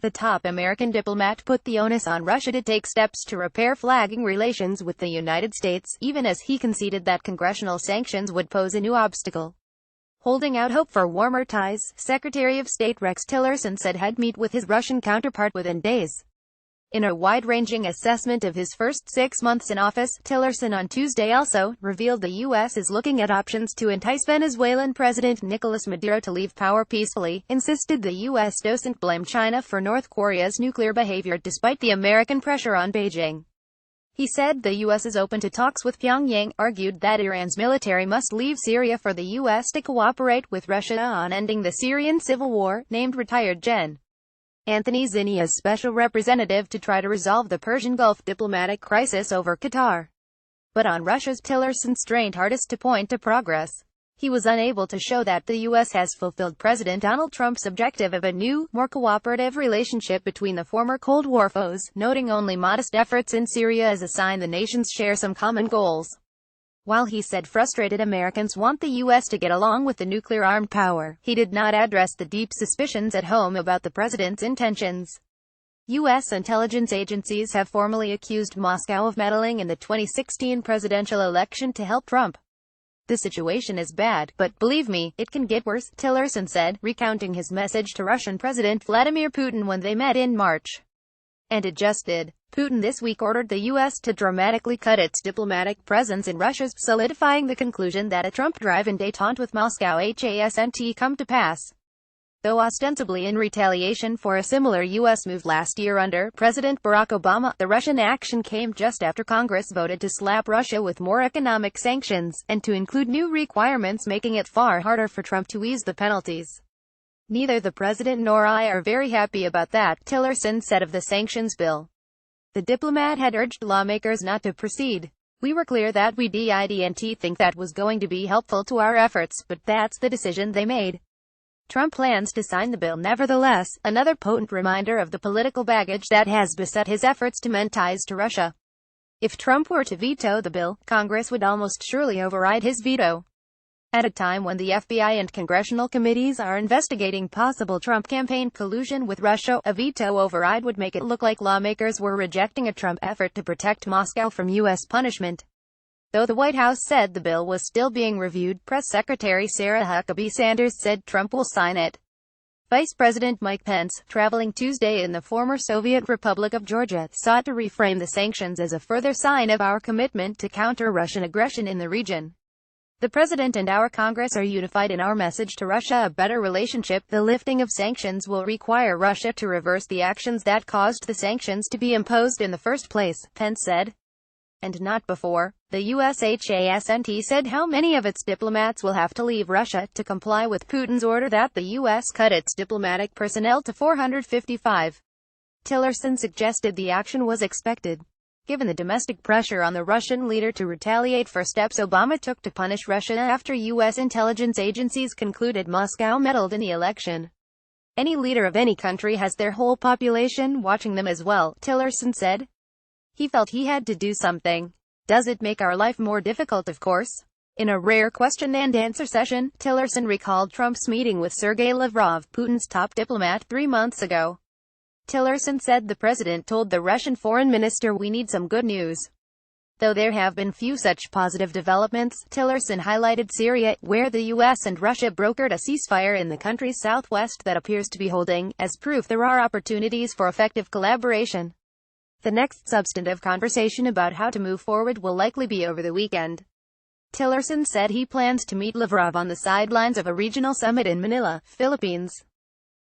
The top American diplomat put the onus on Russia to take steps to repair flagging relations with the United States, even as he conceded that congressional sanctions would pose a new obstacle. Holding out hope for warmer ties, Secretary of State Rex Tillerson said he'd meet with his Russian counterpart within days. In a wide-ranging assessment of his first 6 months in office, Tillerson on Tuesday also revealed the U.S. is looking at options to entice Venezuelan President Nicolas Maduro to leave power peacefully, insisted the U.S. doesn't blame China for North Korea's nuclear behavior despite the American pressure on Beijing. He said the U.S. is open to talks with Pyongyang, argued that Iran's military must leave Syria for the U.S. to cooperate with Russia on ending the Syrian civil war, named retired Gen. Anthony Zinni as special representative to try to resolve the Persian Gulf diplomatic crisis over Qatar. But on Russia's, Tillerson strained hardest to point to progress. He was unable to show that the U.S. has fulfilled President Donald Trump's objective of a new, more cooperative relationship between the former Cold War foes, noting only modest efforts in Syria as a sign the nations share some common goals. While he said frustrated Americans want the U.S. to get along with the nuclear-armed power, he did not address the deep suspicions at home about the president's intentions. U.S. intelligence agencies have formally accused Moscow of meddling in the 2016 presidential election to help Trump. The situation is bad, but believe me, it can get worse, Tillerson said, recounting his message to Russian President Vladimir Putin when they met in March. And it just did. Putin this week ordered the U.S. to dramatically cut its diplomatic presence in Russia, solidifying the conclusion that a Trump drive-in détente with Moscow hasn't come to pass. Though ostensibly in retaliation for a similar U.S. move last year under President Barack Obama, the Russian action came just after Congress voted to slap Russia with more economic sanctions, and to include new requirements making it far harder for Trump to ease the penalties. Neither the president nor I are very happy about that, Tillerson said of the sanctions bill. The diplomat had urged lawmakers not to proceed. We were clear that we didn't think that was going to be helpful to our efforts, but that's the decision they made. Trump plans to sign the bill nevertheless, another potent reminder of the political baggage that has beset his efforts to mend ties to Russia. If Trump were to veto the bill, Congress would almost surely override his veto. At a time when the FBI and congressional committees are investigating possible Trump campaign collusion with Russia, a veto override would make it look like lawmakers were rejecting a Trump effort to protect Moscow from U.S. punishment. Though the White House said the bill was still being reviewed, Press Secretary Sarah Huckabee Sanders said Trump will sign it. Vice President Mike Pence, traveling Tuesday in the former Soviet Republic of Georgia, sought to reframe the sanctions as a further sign of our commitment to counter Russian aggression in the region. The President and our Congress are unified in our message to Russia: a better relationship. The lifting of sanctions will require Russia to reverse the actions that caused the sanctions to be imposed in the first place, Pence said. And not before. The U.S. hasn't said how many of its diplomats will have to leave Russia to comply with Putin's order that the U.S. cut its diplomatic personnel to 455. Tillerson suggested the action was expected, given the domestic pressure on the Russian leader to retaliate for steps Obama took to punish Russia after U.S. intelligence agencies concluded Moscow meddled in the election. Any leader of any country has their whole population watching them as well, Tillerson said. He felt he had to do something. Does it make our life more difficult? Of course. In a rare question-and-answer session, Tillerson recalled Trump's meeting with Sergei Lavrov, Putin's top diplomat, 3 months ago. Tillerson said the president told the Russian foreign minister, "We need some good news." Though there have been few such positive developments, Tillerson highlighted Syria, where the U.S. and Russia brokered a ceasefire in the country's southwest that appears to be holding, as proof there are opportunities for effective collaboration. The next substantive conversation about how to move forward will likely be over the weekend. Tillerson said he plans to meet Lavrov on the sidelines of a regional summit in Manila, Philippines.